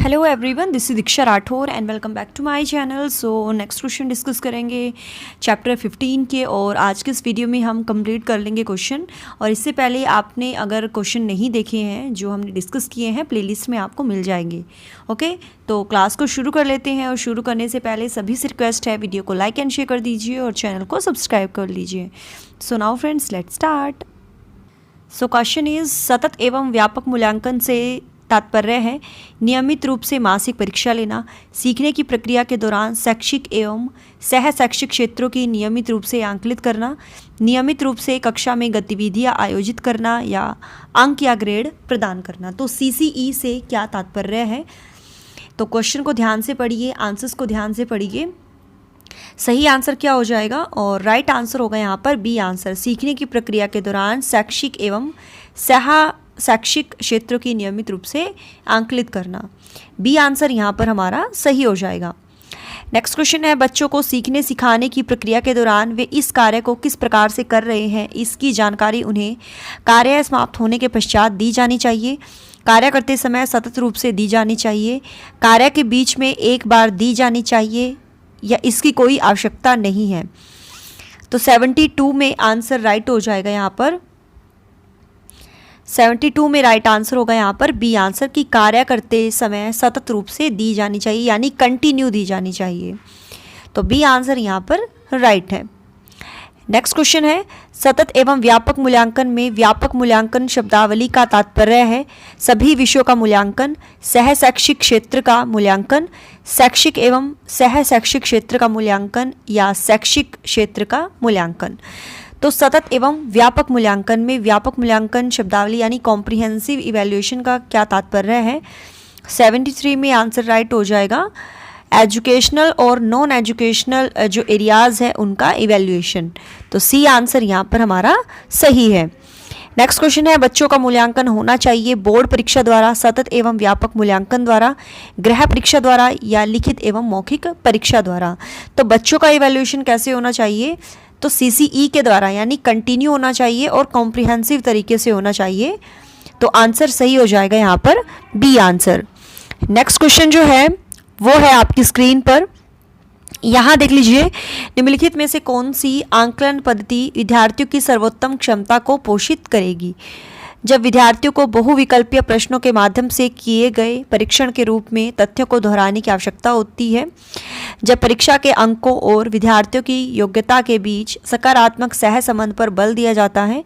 Hello everyone, this is Diksha Rathore and welcome back to my channel. So next question discuss करेंगे chapter 15 के, और आज के इस वीडियो में हम कंप्लीट कर लेंगे क्वेश्चन। और इससे पहले आपने अगर क्वेश्चन नहीं देखे हैं जो हमने डिस्कस किए हैं, प्लेलिस्ट में आपको मिल जाएंगे। ओके, तो क्लास को शुरू कर लेते हैं। और शुरू करने से पहले सभी से रिक्वेस्ट है, वीडियो को लाइक एंड शेयर कर दीजिए और चैनल को सब्सक्राइब कर लीजिए। So now friends, let's start. So question is, सतत एवं व्यापक मूल्यांकन से तात्पर्य है नियमित रूप से मासिक परीक्षा लेना, सीखने की प्रक्रिया के दौरान शैक्षिक एवं सह शैक्षिक क्षेत्रों की नियमित रूप से आंकलित करना, नियमित रूप से कक्षा में गतिविधियां आयोजित करना या अंक या ग्रेड प्रदान करना। तो CCE से क्या तात्पर्य है? तो क्वेश्चन को ध्यान से पढ़िए, आंसर्स को ध्यान से पढ़िए। सही आंसर क्या हो जाएगा? और राइट आंसर होगा यहाँ पर बी आंसर, सीखने की प्रक्रिया के दौरान शैक्षिक एवं सह शैक्षिक क्षेत्रों की नियमित रूप से आंकलित करना। बी आंसर यहाँ पर हमारा सही हो जाएगा। नेक्स्ट क्वेश्चन है, बच्चों को सीखने सिखाने की प्रक्रिया के दौरान वे इस कार्य को किस प्रकार से कर रहे हैं, इसकी जानकारी उन्हें कार्य समाप्त होने के पश्चात दी जानी चाहिए, कार्य करते समय सतत रूप से दी जानी चाहिए, कार्य के बीच में एक बार दी जानी चाहिए या इसकी कोई आवश्यकता नहीं है। तो 72 में आंसर राइट हो जाएगा। यहाँ पर 72 में राइट आंसर होगा यहाँ पर बी आंसर, की कार्य करते समय सतत रूप से दी जानी चाहिए, यानी कंटिन्यू दी जानी चाहिए। तो बी आंसर यहाँ पर राइट है। नेक्स्ट क्वेश्चन है, सतत एवं व्यापक मूल्यांकन में व्यापक मूल्यांकन शब्दावली का तात्पर्य है सभी विषयों का मूल्यांकन, सह शैक्षिक क्षेत्र का मूल्यांकन, शैक्षिक एवं सह शैक्षिक क्षेत्र का मूल्यांकन या शैक्षिक क्षेत्र का मूल्यांकन। तो सतत एवं व्यापक मूल्यांकन में व्यापक मूल्यांकन शब्दावली यानी कॉम्प्रिहेंसिव इवैल्यूएशन का क्या तात्पर्य है? 73 में आंसर राइट हो जाएगा, एजुकेशनल और नॉन एजुकेशनल जो एरियाज़ है उनका इवैल्यूएशन। तो सी आंसर यहाँ पर हमारा सही है। नेक्स्ट क्वेश्चन है, बच्चों का मूल्यांकन होना चाहिए बोर्ड परीक्षा द्वारा, सतत एवं व्यापक मूल्यांकन द्वारा, गृह परीक्षा द्वारा या लिखित एवं मौखिक परीक्षा द्वारा। तो बच्चों का इवैल्यूएशन कैसे होना चाहिए? तो CCE के द्वारा, यानी कंटिन्यू होना चाहिए और कॉम्प्रिहेंसिव तरीके से होना चाहिए। तो आंसर सही हो जाएगा यहाँ पर बी आंसर। नेक्स्ट क्वेश्चन जो है वो है आपकी स्क्रीन पर, यहाँ देख लीजिए, निम्नलिखित में से कौन सी आंकलन पद्धति विद्यार्थियों की सर्वोत्तम क्षमता को पोषित करेगी? जब विद्यार्थियों को बहुविकल्पीय प्रश्नों के माध्यम से किए गए परीक्षण के रूप में तथ्यों को दोहराने की आवश्यकता होती है, जब परीक्षा के अंकों और विद्यार्थियों की योग्यता के बीच सकारात्मक सह संबंध पर बल दिया जाता है,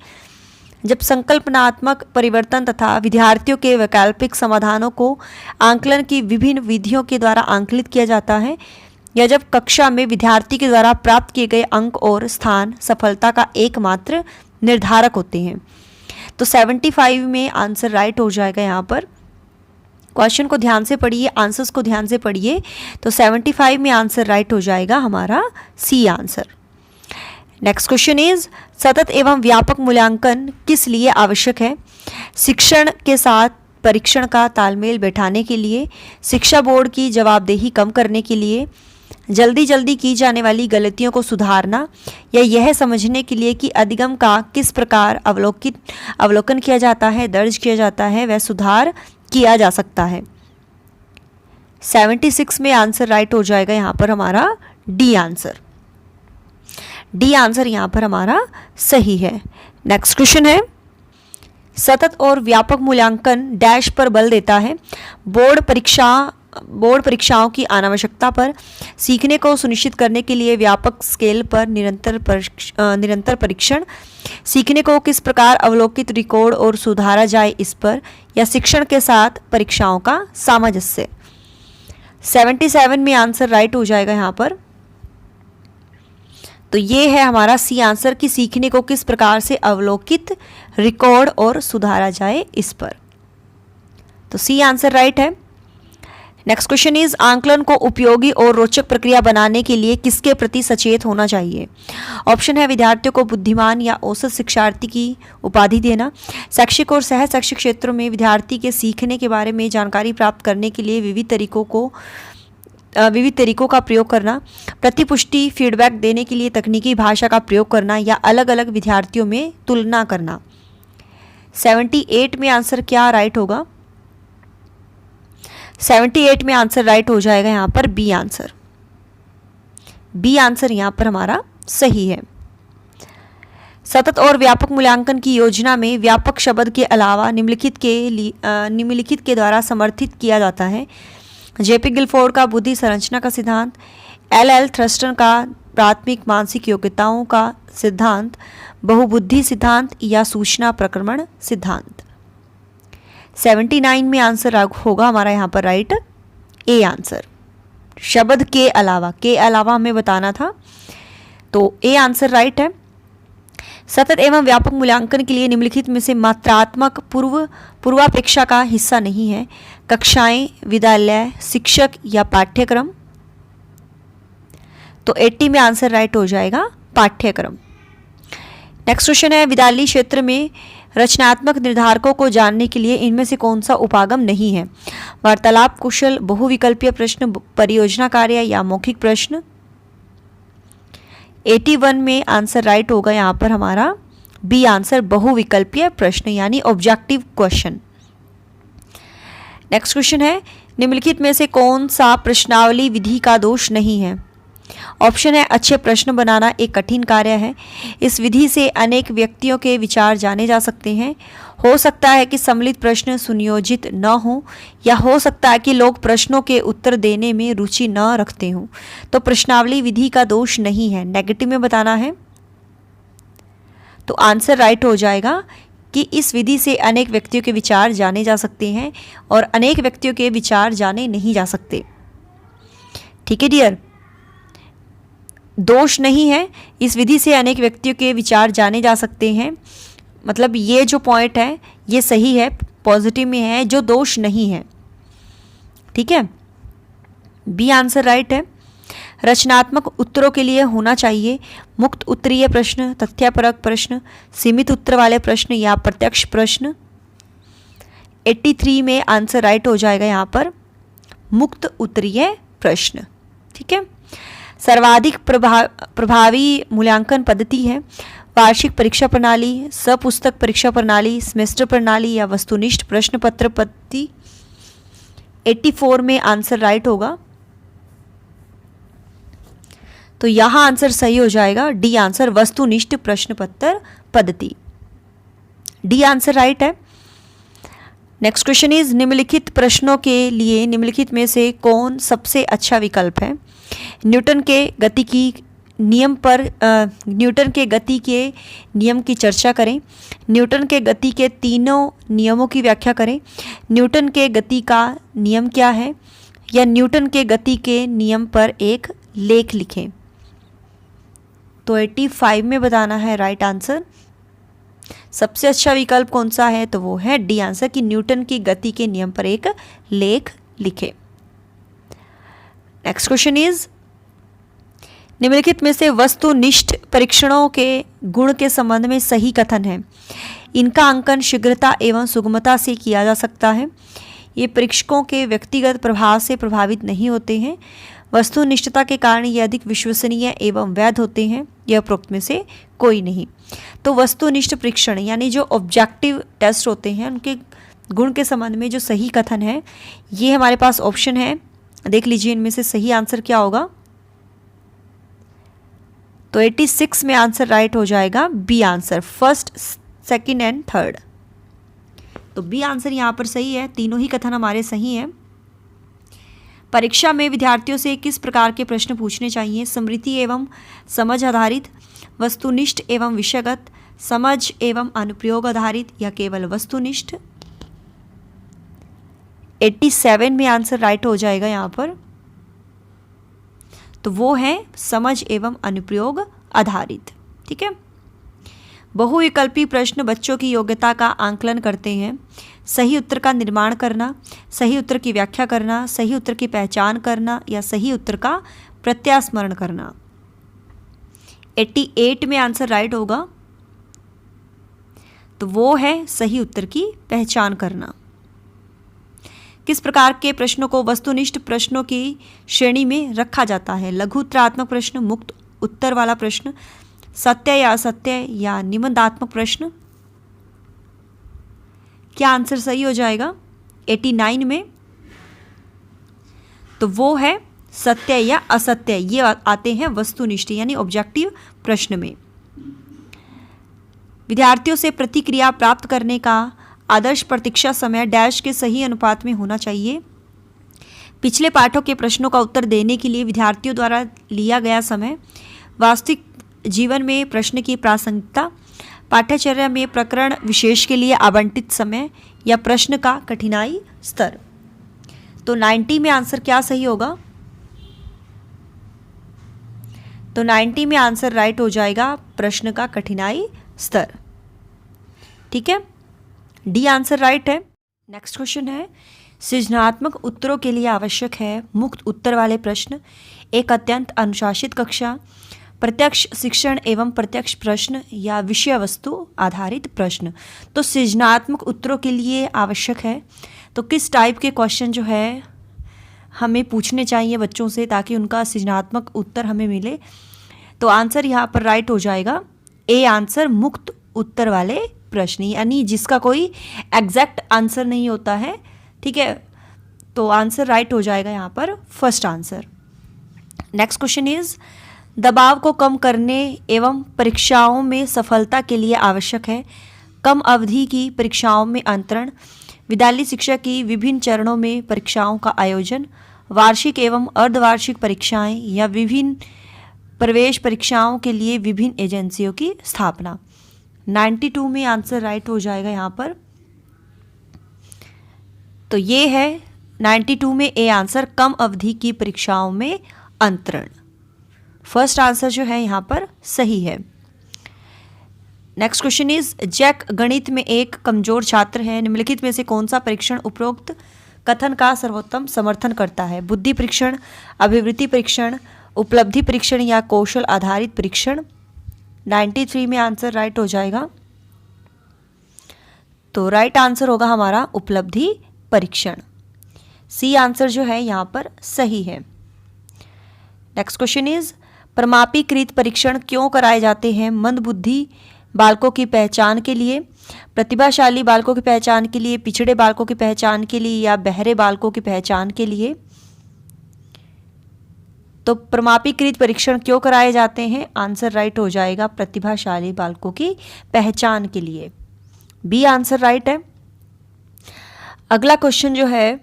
जब संकल्पनात्मक परिवर्तन तथा विद्यार्थियों के वैकल्पिक समाधानों को आंकलन की विभिन्न विधियों के द्वारा आंकलित किया जाता है, या जब कक्षा में विद्यार्थी के द्वारा प्राप्त किए गए अंक और स्थान सफलता का एकमात्र निर्धारक होते हैं। तो 75 में आंसर राइट हो जाएगा। यहाँ पर क्वेश्चन को ध्यान से पढ़िए, आंसर्स को ध्यान से पढ़िए। तो 75 में आंसर राइट हो जाएगा हमारा C answer. Next question is, सतत एवं व्यापक मूल्यांकन किस लिए आवश्यक है? शिक्षण के साथ परीक्षण का तालमेल बैठाने के लिए, शिक्षा बोर्ड की जवाबदेही कम करने के लिए, जल्दी जल्दी की जाने वाली गलतियों को सुधारना, या यह समझने के लिए कि अधिगम का किस प्रकार अवलोकन किया जाता है, दर्ज किया जाता है, वह सुधार किया जा सकता है। 76 में आंसर राइट हो जाएगा यहाँ पर हमारा डी आंसर। डी आंसर यहाँ पर हमारा सही है। नेक्स्ट क्वेश्चन है, सतत और व्यापक मूल्यांकन डैश पर बल देता है बोर्ड परीक्षाओं की अनावश्यकता पर, सीखने को सुनिश्चित करने के लिए व्यापक स्केल पर निरंतर परीक्षण, सीखने को किस प्रकार अवलोकित, रिकॉर्ड और सुधारा जाए इस पर, या शिक्षण के साथ परीक्षाओं का सामंजस्य। 77 में आंसर राइट हो जाएगा यहाँ पर। तो ये है हमारा सी आंसर, की सीखने को किस प्रकार से अवलोकित, रिकॉर्ड और सुधारा जाए इस पर। तो सी आंसर राइट है। नेक्स्ट क्वेश्चन इज, आंकलन को उपयोगी और रोचक प्रक्रिया बनाने के लिए किसके प्रति सचेत होना चाहिए? ऑप्शन है, विद्यार्थियों को बुद्धिमान या औसत शिक्षार्थी की उपाधि देना, शैक्षिक और सह शैक्षिक क्षेत्रों में विद्यार्थी के सीखने के बारे में जानकारी प्राप्त करने के लिए विविध तरीकों का प्रयोग करना, प्रतिपुष्टि फीडबैक देने के लिए तकनीकी भाषा का प्रयोग करना, या अलग अलग विद्यार्थियों में तुलना करना। 78 में आंसर क्या राइट होगा? 78 में आंसर राइट हो जाएगा यहाँ पर बी आंसर। बी आंसर यहाँ पर हमारा सही है। सतत और व्यापक मूल्यांकन की योजना में व्यापक शब्द के अलावा निम्नलिखित के द्वारा समर्थित किया जाता है। जेपी गिलफोर्ड का बुद्धि संरचना का सिद्धांत, एल थ्रस्टन का प्राथमिक मानसिक योग्यताओं का सिद्धांत, बहुबुद्धि सिद्धांत या सूचना प्रक्रमण सिद्धांत। 79 में आंसर होगा हमारा यहाँ पर राइट ए आंसर। शब्द के अलावा हमें बताना था, तो ए आंसर राइट है। सतत एवं व्यापक मूल्यांकन के लिए निम्नलिखित में से मात्रात्मक पूर्वापेक्षा का हिस्सा नहीं है। कक्षाएं, विद्यालय, शिक्षक या पाठ्यक्रम। तो 80 में आंसर राइट हो जाएगा पाठ्यक्रम। नेक्स्ट क्वेश्चन है, विद्यालयी क्षेत्र में रचनात्मक निर्धारकों को जानने के लिए इनमें से कौन सा उपागम नहीं है। वार्तालाप कौशल, बहुविकल्पीय प्रश्न, परियोजना कार्य या मौखिक प्रश्न। 81 में आंसर राइट होगा यहाँ पर हमारा बी आंसर, बहुविकल्पीय प्रश्न यानी ऑब्जेक्टिव क्वेश्चन। नेक्स्ट क्वेश्चन है, निम्नलिखित में से कौन सा प्रश्नावली विधि का दोष नहीं है। ऑप्शन है, अच्छे प्रश्न बनाना एक कठिन कार्य है। इस विधि से अनेक व्यक्तियों के विचार जाने जा सकते हैं। हो सकता है कि सम्मिलित प्रश्न सुनियोजित न हो, या हो सकता है कि लोग प्रश्नों के उत्तर देने में रुचि न रखते हों। तो प्रश्नावली विधि का दोष नहीं है, नेगेटिव में बताना है। तो आंसर राइट हो जाएगा कि इस विधि से अनेक व्यक्तियों के विचार जाने जा सकते हैं और अनेक व्यक्तियों के विचार जाने नहीं जा सकते। ठीक है डियर, दोष नहीं है, इस विधि से अनेक व्यक्तियों के विचार जाने जा सकते हैं, मतलब ये जो पॉइंट है ये सही है, पॉजिटिव में है, जो दोष नहीं है। ठीक है, बी आंसर राइट है। रचनात्मक उत्तरों के लिए होना चाहिए मुक्त उत्तरीय प्रश्न, तथ्यपरक प्रश्न, सीमित उत्तर वाले प्रश्न या प्रत्यक्ष प्रश्न। 83 में आंसर राइट हो जाएगा यहाँ पर मुक्त उत्तरीय प्रश्न। ठीक है, सर्वाधिक प्रभावी मूल्यांकन पद्धति है वार्षिक परीक्षा प्रणाली, सपुस्तक परीक्षा प्रणाली, सेमेस्टर प्रणाली या वस्तुनिष्ठ प्रश्न पत्र पद्धति। 84 में आंसर राइट होगा, तो यहाँ आंसर सही हो जाएगा डी आंसर, वस्तुनिष्ठ प्रश्न पत्र पद्धति। डी आंसर राइट है। नेक्स्ट क्वेश्चन इज, निम्नलिखित प्रश्नों के लिए निम्नलिखित में से कौन सबसे अच्छा विकल्प है। न्यूटन के गति के नियम की चर्चा करें। न्यूटन के गति के तीनों नियमों की व्याख्या करें। न्यूटन के गति का नियम क्या है, या न्यूटन के गति के नियम पर एक लेख लिखें। तो 85 में बताना है राइट आंसर। सबसे अच्छा विकल्प कौन सा है, तो वो है डी आंसर कि न्यूटन की गति के नियम पर एक लेख लिखें। नेक्स्ट क्वेश्चन इज, निम्नलिखित में से वस्तुनिष्ठ परीक्षणों के गुण के संबंध में सही कथन है। इनका अंकन शीघ्रता एवं सुगमता से किया जा सकता है। ये परीक्षकों के व्यक्तिगत प्रभाव से प्रभावित नहीं होते हैं। वस्तुनिष्ठता के कारण ये अधिक विश्वसनीय एवं वैध होते हैं। यह उपरोक्त में से कोई नहीं। तो वस्तुनिष्ठ परीक्षण यानी जो ऑब्जेक्टिव टेस्ट होते हैं उनके गुण के संबंध में जो सही कथन है, ये हमारे पास ऑप्शन है। देख लीजिए इनमें से सही आंसर क्या होगा। तो 86 में आंसर राइट हो जाएगा B answer, first, second and third. तो बी आंसर यहाँ पर सही है, तीनों ही कथन हमारे सही हैं। परीक्षा में विद्यार्थियों से किस प्रकार के प्रश्न पूछने चाहिए। स्मृति एवं समझ आधारित, वस्तुनिष्ठ एवं विषयगत, समझ एवं अनुप्रयोग आधारित या केवल वस्तुनिष्ठ। 87 में आंसर राइट हो जाएगा यहाँ पर, तो वो है समझ एवं अनुप्रयोग आधारित। ठीक है, बहुविकल्पी प्रश्न बच्चों की योग्यता का आंकलन करते हैं। सही उत्तर का निर्माण करना, सही उत्तर की व्याख्या करना, सही उत्तर की पहचान करना या सही उत्तर का प्रत्यास्मरण करना। 88 में आंसर राइट होगा, तो वो है सही उत्तर की पहचान करना। किस प्रकार के प्रश्नों को वस्तुनिष्ठ प्रश्नों की श्रेणी में रखा जाता है। लघु उत्तरात्मक प्रश्न, मुक्त उत्तर वाला प्रश्न, सत्य या असत्य या निबंधात्मक प्रश्न। क्या आंसर सही हो जाएगा 89 में। तो वो है सत्य या असत्य, ये आते हैं वस्तुनिष्ठ यानी ऑब्जेक्टिव प्रश्न में। विद्यार्थियों से प्रतिक्रिया प्राप्त करने का आदर्श प्रतीक्षा समय डैश के सही अनुपात में होना चाहिए। पिछले पाठों के प्रश्नों का उत्तर देने के लिए विद्यार्थियों द्वारा लिया गया समय, वास्तविक जीवन में प्रश्न की प्रासंगिकता, पाठ्यचर्या में प्रकरण विशेष के लिए आवंटित समय या प्रश्न का कठिनाई स्तर। तो 90 में आंसर क्या सही होगा? तो 90 में आंसर राइट हो जाएगा प्रश्न का कठिनाई स्तर। ठीक है, डी आंसर राइट है। नेक्स्ट क्वेश्चन है, सृजनात्मक उत्तरों के लिए आवश्यक है मुक्त उत्तर वाले प्रश्न, एक अत्यंत अनुशासित कक्षा, प्रत्यक्ष शिक्षण एवं प्रत्यक्ष प्रश्न या विषय वस्तु आधारित प्रश्न। तो सृजनात्मक उत्तरों के लिए आवश्यक है, तो किस टाइप के क्वेश्चन जो है हमें पूछने चाहिए बच्चों से ताकि उनका सृजनात्मक उत्तर हमें मिले। तो आंसर यहाँ पर राइट हो जाएगा ए आंसर, मुक्त उत्तर वाले प्रश्न, यानी जिसका कोई एग्जैक्ट आंसर नहीं होता है। ठीक है, तो आंसर राइट हो जाएगा यहाँ पर first answer. Next question is, दबाव को कम करने एवं परीक्षाओं में सफलता के लिए आवश्यक है कम अवधि की परीक्षाओं में अंतरण, विद्यालय शिक्षा की विभिन्न चरणों में परीक्षाओं का आयोजन, वार्षिक एवं अर्धवार्षिक परीक्षाएं या विभिन्न प्रवेश परीक्षाओं के लिए विभिन्न एजेंसियों की स्थापना। 92 में आंसर राइट हो जाएगा यहाँ पर। तो ये है 92 में ए आंसर, कम अवधि की परीक्षाओं में अंतरण। फर्स्ट आंसर जो है यहाँ पर सही है। नेक्स्ट क्वेश्चन इज, जैक गणित में एक कमजोर छात्र है, निम्नलिखित में से कौन सा परीक्षण उपरोक्त कथन का सर्वोत्तम समर्थन करता है? बुद्धि परीक्षण, अभिवृत्ति परीक्षण, उपलब्धि परीक्षण या कौशल आधारित परीक्षण। 93 में आंसर राइट हो जाएगा। तो राइट आंसर होगा हमारा उपलब्धि परीक्षण, सी आंसर जो है यहाँ पर सही है। नेक्स्ट क्वेश्चन इज, प्रमापीकृत परीक्षण क्यों कराए जाते हैं? मंदबुद्धि बालकों की पहचान के लिए, प्रतिभाशाली बालकों की पहचान के लिए, पिछड़े बालकों की पहचान के लिए या बहरे बालकों की पहचान के लिए। तो प्रमापीकृत परीक्षण क्यों कराए जाते हैं? आंसर राइट हो जाएगा प्रतिभाशाली बालकों की पहचान के लिए, बी आंसर राइट है। अगला क्वेश्चन जो है,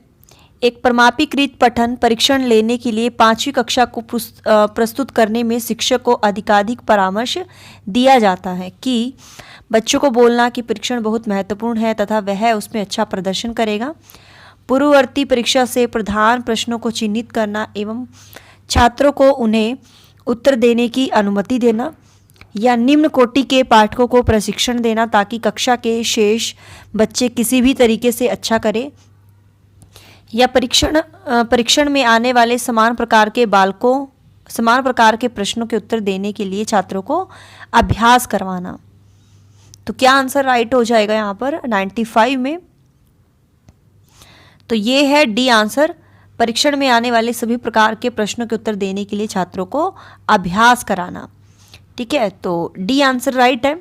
एक प्रमापीकृत पठन परीक्षण लेने के लिए 5वीं कक्षा को प्रस्तुत करने में शिक्षक को अधिकाधिक परामर्श दिया जाता है कि बच्चों को बोलना कि परीक्षण बहुत महत्वपूर्ण है तथा वह उसमें अच्छा प्रदर्शन करेगा, पूर्ववर्ती परीक्षा से प्रधान प्रश्नों को चिन्हित करना एवं छात्रों को उन्हें उत्तर देने की अनुमति देना, या निम्न कोटि के पाठकों को प्रशिक्षण देना ताकि कक्षा के शेष बच्चे किसी भी तरीके से अच्छा करें, या परीक्षण में आने वाले समान प्रकार के प्रश्नों के उत्तर देने के लिए छात्रों को अभ्यास करवाना। तो क्या आंसर राइट हो जाएगा यहाँ पर 95 में? तो ये है डी आंसर, परीक्षण में आने वाले सभी प्रकार के प्रश्नों के उत्तर देने के लिए छात्रों को अभ्यास कराना। ठीक है, तो डी आंसर राइट है।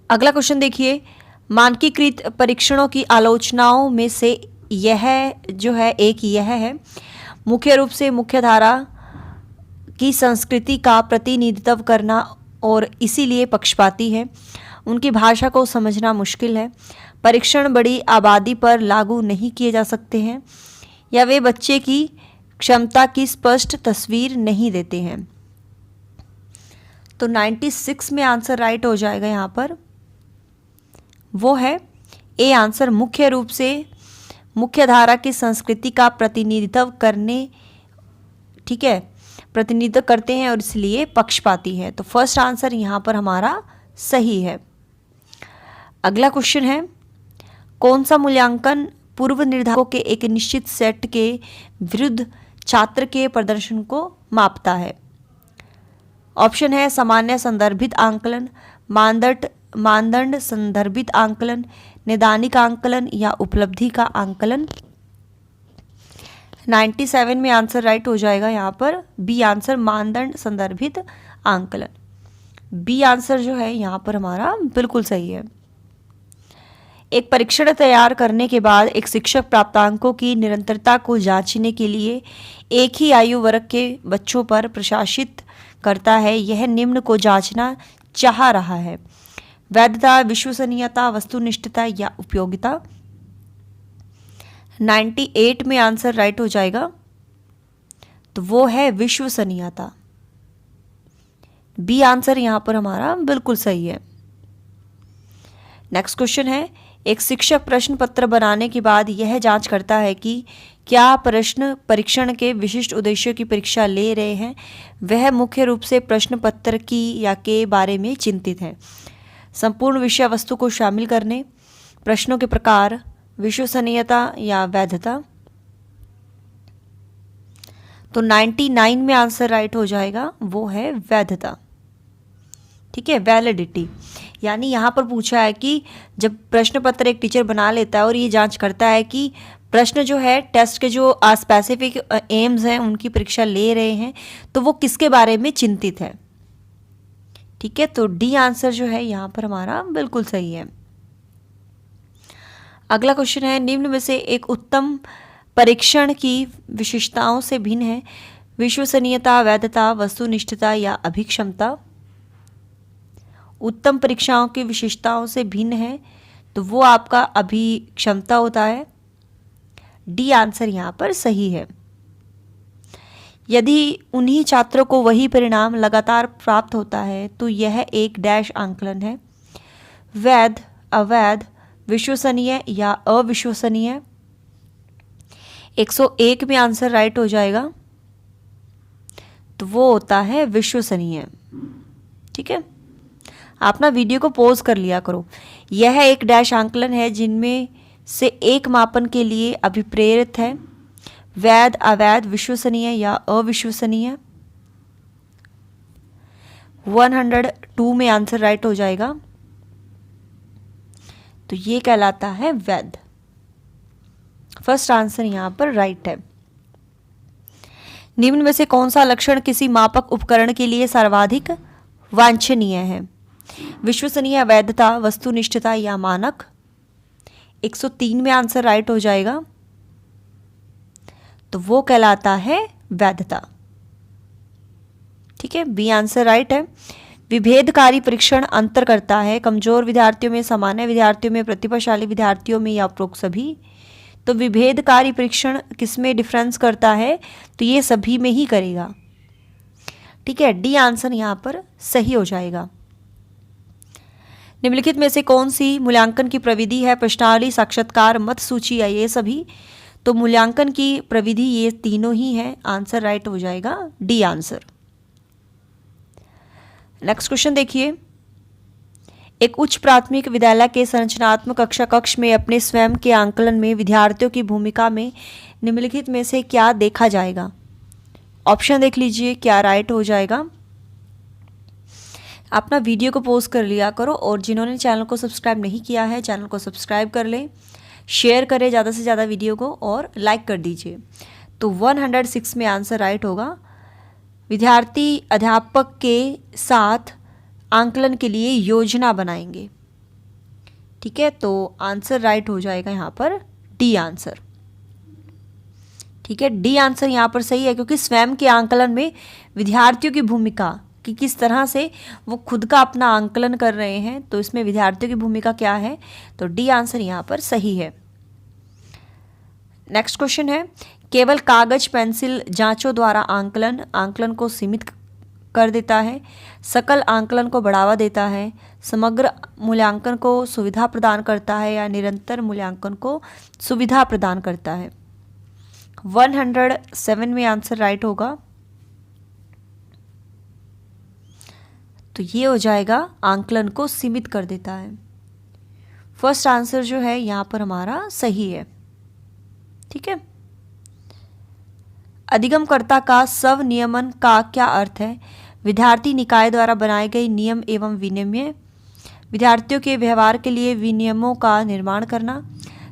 अगला क्वेश्चन देखिए, मानकीकृत परीक्षणों की आलोचनाओं में से यह जो है एक यह है, मुख्य रूप से मुख्यधारा की संस्कृति का प्रतिनिधित्व करना और इसीलिए पक्षपाती है, उनकी भाषा को समझना मुश्किल है, परीक्षण बड़ी आबादी पर लागू नहीं किए जा सकते हैं, या वे बच्चे की क्षमता की स्पष्ट तस्वीर नहीं देते हैं। तो 96 में आंसर राइट हो जाएगा यहाँ पर, वो है ए आंसर, मुख्य रूप से मुख्यधारा की संस्कृति का प्रतिनिधित्व करने, ठीक है, प्रतिनिधित्व करते हैं और इसलिए पक्षपाती है। तो फर्स्ट आंसर यहाँ पर हमारा सही है। अगला क्वेश्चन है, कौन सा मूल्यांकन पूर्व निर्धारकों के एक निश्चित सेट के विरुद्ध छात्र के प्रदर्शन को मापता है? ऑप्शन है सामान्य संदर्भित आंकलन, मानदंड संदर्भित आंकलन, नैदानिक आंकलन या उपलब्धि का आंकलन। 97 में आंसर राइट हो जाएगा यहाँ पर, बी आंसर, मानदंड संदर्भित आंकलन। बी आंसर जो है यहाँ पर हमारा बिल्कुल सही है। एक परीक्षण तैयार करने के बाद एक शिक्षक प्राप्तांकों की निरंतरता को जांचने के लिए एक ही आयु वर्ग के बच्चों पर प्रशासित करता है। यह निम्न को जांचना चाह रहा है: वैधता, विश्वसनीयता, वस्तुनिष्ठता या उपयोगिता। 98 में आंसर राइट हो जाएगा, तो वो है विश्वसनीयता। बी आंसर यहां पर हमारा बिल्कुल सही है। नेक्स्ट क्वेश्चन है, एक शिक्षक प्रश्न पत्र बनाने के बाद यह जांच करता है कि क्या प्रश्न परीक्षण के विशिष्ट उद्देश्यों की परीक्षा ले रहे हैं, वह मुख्य रूप से प्रश्न पत्र की या के बारे में चिंतित है। संपूर्ण विषय वस्तु को शामिल करने, प्रश्नों के प्रकार, विश्वसनीयता या वैधता। तो 99 में आंसर राइट हो जाएगा, वो है वैधता। ठीक है, वैलिडिटी। यानी यहाँ पर पूछा है कि जब प्रश्न पत्र एक टीचर बना लेता है और ये जांच करता है कि प्रश्न जो है टेस्ट के जो स्पेसिफिक एम्स हैं उनकी परीक्षा ले रहे हैं, तो वो किसके बारे में चिंतित है। ठीक है, तो डी आंसर जो है यहाँ पर हमारा बिल्कुल सही है। अगला क्वेश्चन है, निम्न में से एक उत्तम परीक्षण की विशेषताओं से भिन्न है: विश्वसनीयता, वैधता, वस्तुनिष्ठता या अभिक्षमता। उत्तम परीक्षाओं की विशेषताओं से भिन्न है, तो वो आपका अभिक्षमता होता है। डी आंसर यहाँ पर सही है। यदि उन्हीं छात्रों को वही परिणाम लगातार प्राप्त होता है तो यह एक डैश आंकलन है: वैध, अवैध, विश्वसनीय या अविश्वसनीय। 101 में आंसर राइट हो जाएगा, तो वो होता है विश्वसनीय। ठीक है, आप ना वीडियो को पॉज कर लिया करो। यह एक डैश आंकलन है जिनमें से एक मापन के लिए अभिप्रेरित है: वैध, अवैध, विश्वसनीय या अविश्वसनीय। 102 में आंसर राइट हो जाएगा, तो ये कहलाता है वैध। फर्स्ट आंसर यहां पर राइट है। निम्न में से कौन सा लक्षण किसी मापक उपकरण के लिए सर्वाधिक वांछनीय है: विश्वसनीय, वैधता, वस्तुनिष्ठता या मानक। 103 में आंसर राइट हो जाएगा, तो वो कहलाता है वैधता। ठीक है, बी आंसर राइट है। विभेदकारी परीक्षण अंतर करता है: कमजोर विद्यार्थियों में, सामान्य विद्यार्थियों में, प्रतिभाशाली विद्यार्थियों में या उपरोक्त सभी। तो विभेदकारी परीक्षण किसमें डिफरेंस करता है, तो ये सभी में ही करेगा। ठीक है, डी आंसर यहाँ पर सही हो जाएगा। निम्नलिखित में से कौन सी मूल्यांकन की प्रविधि है: प्रश्नावली, साक्षात्कार, मत सूची या ये सभी। तो मूल्यांकन की प्रविधि ये तीनों ही है। आंसर राइट हो जाएगा, डी आंसर। नेक्स्ट क्वेश्चन देखिए, एक उच्च प्राथमिक विद्यालय के संरचनात्मक कक्षा कक्ष में अपने स्वयं के आंकलन में विद्यार्थियों की भूमिका में निम्नलिखित में से क्या देखा जाएगा। ऑप्शन देख लीजिए क्या राइट हो जाएगा। अपना वीडियो को पॉज कर लिया करो और जिन्होंने चैनल को सब्सक्राइब नहीं किया है चैनल को सब्सक्राइब कर लें, शेयर करें ज़्यादा से ज़्यादा वीडियो को और लाइक कर दीजिए। तो 106 में आंसर राइट होगा। विद्यार्थी अध्यापक के साथ आंकलन के लिए योजना बनाएंगे। ठीक है, तो आंसर राइट हो जाएगा यहाँ पर डी आंसर। ठीक है, डी आंसर यहाँ पर सही है, क्योंकि स्वयं के आंकलन में विद्यार्थियों की भूमिका कि किस तरह से वो खुद का अपना आंकलन कर रहे हैं, तो इसमें विद्यार्थियों की भूमिका क्या है, तो डी आंसर यहाँ पर सही है। नेक्स्ट क्वेश्चन है, केवल कागज पेंसिल जांचों द्वारा आंकलन को सीमित कर देता है, सकल आंकलन को बढ़ावा देता है, समग्र मूल्यांकन को सुविधा प्रदान करता है या निरंतर मूल्यांकन को सुविधा प्रदान करता है। 107 में आंसर राइट होगा, तो ये हो जाएगा आंकलन को सीमित कर देता है। फर्स्ट आंसर जो है यहाँ पर हमारा सही है। ठीक है, अधिगमकर्ता का स्वनियमन का क्या अर्थ है? विद्यार्थी निकाय द्वारा बनाए गए नियम एवं विनियम, विद्यार्थियों के व्यवहार के लिए विनियमों का निर्माण करना,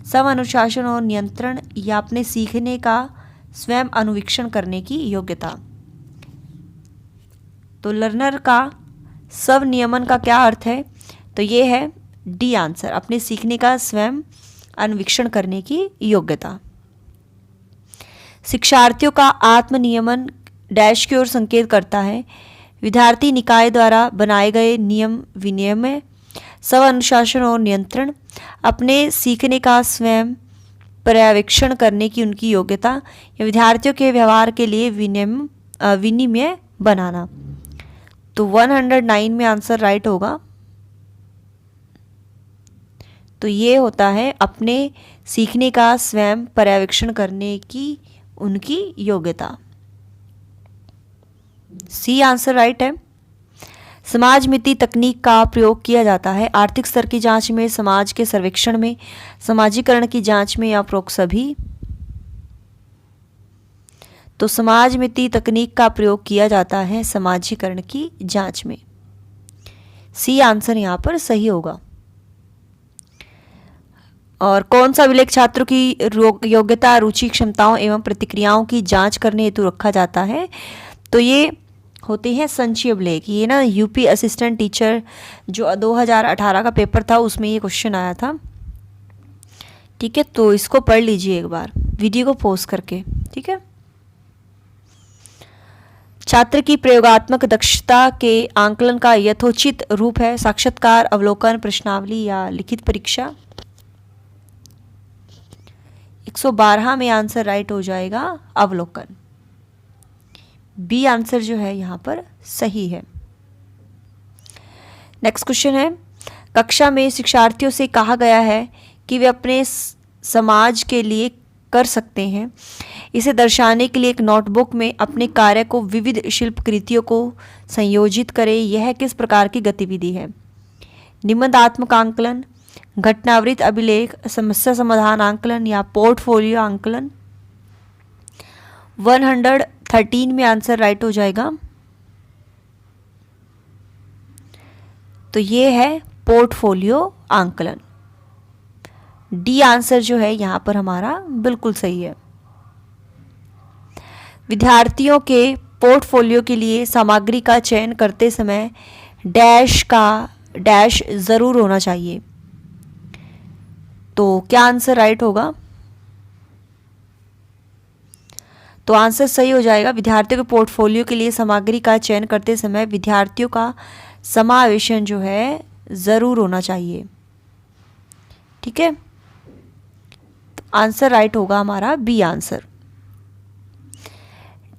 स्व अनुशासन और नियंत्रण या अपने सीखने का स्वयं अनुवीक्षण करने की योग्यता। तो लर्नर का स्वनियमन का क्या अर्थ है? तो ये है डी आंसर, अपने सीखने का स्वयं अन्वेषण करने की योग्यता। शिक्षार्थियों का आत्मनियमन डैश की ओर संकेत करता है। विद्यार्थी निकाय द्वारा बनाए गए नियम विनियम, स्व अनुशासन और नियंत्रण, अपने सीखने का स्वयं पर्यवेक्षण करने की उनकी योग्यता, या विद्यार्थियों के व्यवहार के लिए विनिमय बनाना। तो 109 में आंसर राइट होगा। तो ये होता है अपने सीखने का स्वयं पर्यवेक्षण करने की उनकी योग्यता। सी आंसर राइट है। समाज मिति तकनीक का प्रयोग किया जाता है आर्थिक स्तर की जांच में, समाज के सर्वेक्षण में, समाजीकरण की जांच में, या उपरोक्त सभी। तो समाज मिति तकनीक का प्रयोग किया जाता है समाजीकरण की जांच में। सी आंसर यहाँ पर सही होगा। और कौन सा अभिलेख छात्रों की योग्यता, रुचि, क्षमताओं एवं प्रतिक्रियाओं की जांच करने हेतु रखा जाता है? तो ये होते हैं संचयी अभिलेख। ये ना यूपी असिस्टेंट टीचर जो 2018 का पेपर था उसमें ये क्वेश्चन आया था। ठीक है, तो इसको पढ़ लीजिए एक बार वीडियो को पॉज करके। ठीक है। छात्र की प्रयोगात्मक दक्षता के आंकलन का यथोचित रूप है साक्षात्कार, अवलोकन, प्रश्नावली या लिखित परीक्षा। 112 में आंसर राइट हो जाएगा अवलोकन। बी आंसर जो है यहाँ पर सही है। नेक्स्ट क्वेश्चन है, कक्षा में शिक्षार्थियों से कहा गया है कि वे अपने समाज के लिए कर सकते हैं। इसे दर्शाने के लिए एक नोटबुक में अपने कार्य को विविध शिल्प कृतियों को संयोजित करें। यह किस प्रकार की गतिविधि है? निबंधात्मक आंकलन, घटनावृत्त अभिलेख, समस्या समाधान आंकलन, या पोर्टफोलियो आंकलन। 113 में आंसर राइट हो जाएगा। तो ये है पोर्टफोलियो आंकलन। डी आंसर जो है यहां पर हमारा बिल्कुल सही है। विद्यार्थियों के पोर्टफोलियो के लिए सामग्री का चयन करते समय डैश जरूर होना चाहिए। तो क्या आंसर राइट होगा? तो आंसर सही हो जाएगा। विद्यार्थियों के पोर्टफोलियो के लिए सामग्री का चयन करते समय विद्यार्थियों का समावेशन जो है जरूर होना चाहिए। ठीक है, तो आंसर राइट होगा हमारा बी आंसर।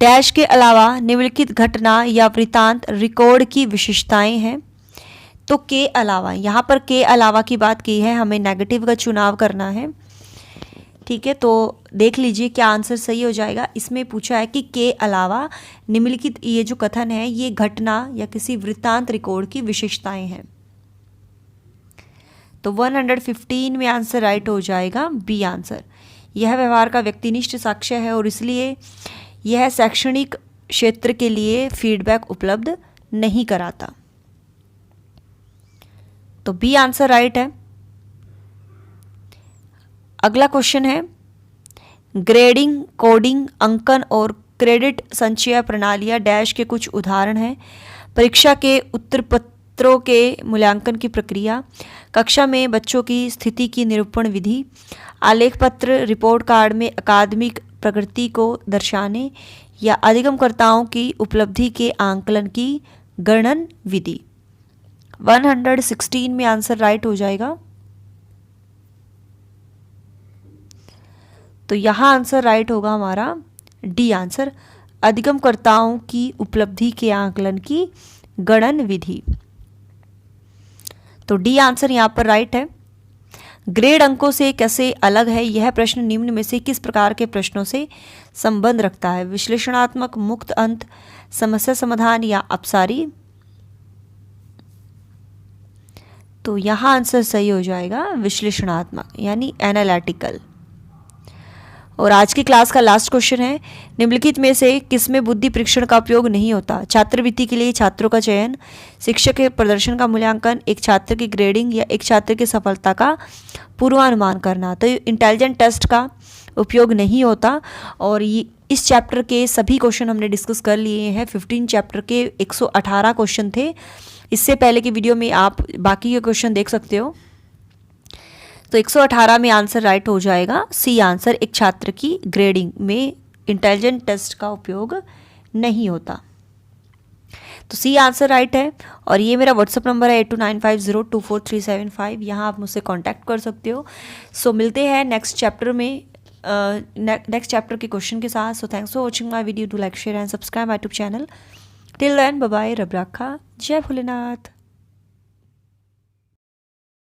डैश के अलावा निम्नलिखित घटना या वृत्तांत रिकॉर्ड की विशेषताएं हैं। तो के अलावा, यहाँ पर के अलावा की बात की है, हमें नेगेटिव का चुनाव करना है। ठीक है, तो देख लीजिए क्या आंसर सही हो जाएगा। इसमें पूछा है कि के अलावा निम्नलिखित ये जो कथन है ये घटना या किसी वृत्तांत रिकॉर्ड की विशेषताएं हैं। तो 115 में आंसर राइट हो जाएगा बी आंसर। यह व्यवहार का व्यक्तिनिष्ठ साक्ष्य है और इसलिए यह शैक्षणिक क्षेत्र के लिए फीडबैक उपलब्ध नहीं कराता। तो बी आंसर राइट है। अगला क्वेश्चन है, ग्रेडिंग, कोडिंग, अंकन और क्रेडिट संचय प्रणालियां डैश के कुछ उदाहरण हैं। परीक्षा के उत्तर पत्रों के मूल्यांकन की प्रक्रिया, कक्षा में बच्चों की स्थिति की निरूपण विधि, आलेख पत्र, रिपोर्ट कार्ड में अकादमिक प्रगति को दर्शाने, या अधिगमकर्ताओं की उपलब्धि के आंकलन की गणन विधि। 116 में आंसर राइट हो जाएगा। तो यहाँ आंसर राइट होगा हमारा डी आंसर, अधिगमकर्ताओं की उपलब्धि के आंकलन की गणन विधि। तो डी आंसर यहाँ पर राइट है। ग्रेड अंकों से कैसे अलग है? यह प्रश्न निम्न में से किस प्रकार के प्रश्नों से संबंध रखता है? विश्लेषणात्मक, मुक्त अंत, समस्या समाधान, या अपसारी। तो यहाँ आंसर सही हो जाएगा विश्लेषणात्मक यानी एनालिटिकल। और आज की क्लास का लास्ट क्वेश्चन है, निम्नलिखित में से किसमें बुद्धि परीक्षण का उपयोग नहीं होता? छात्रवृत्ति के लिए छात्रों का चयन, शिक्षक के प्रदर्शन का मूल्यांकन, एक छात्र की ग्रेडिंग, या एक छात्र की सफलता का पूर्वानुमान करना। तो इंटेलिजेंट टेस्ट का उपयोग नहीं होता। और ये इस चैप्टर के सभी क्वेश्चन हमने डिस्कस कर लिए हैं। 15 चैप्टर के 118 क्वेश्चन थे। इससे पहले की वीडियो में आप बाकी के क्वेश्चन देख सकते हो। तो 118 में आंसर राइट हो जाएगा सी आंसर। एक छात्र की ग्रेडिंग में इंटेलिजेंट टेस्ट का उपयोग नहीं होता। तो सी आंसर राइट है। और ये मेरा व्हाट्सअप नंबर है 8295024375, यहाँ आप मुझसे कांटेक्ट कर सकते हो। सो मिलते हैं नेक्स्ट चैप्टर में, नेक्स्ट चैप्टर के क्वेश्चन के साथ। So thanks for watching my video, do like share and subscribe my YouTube channel. Till then bye bye, रब राखा, जय भोलेनाथ।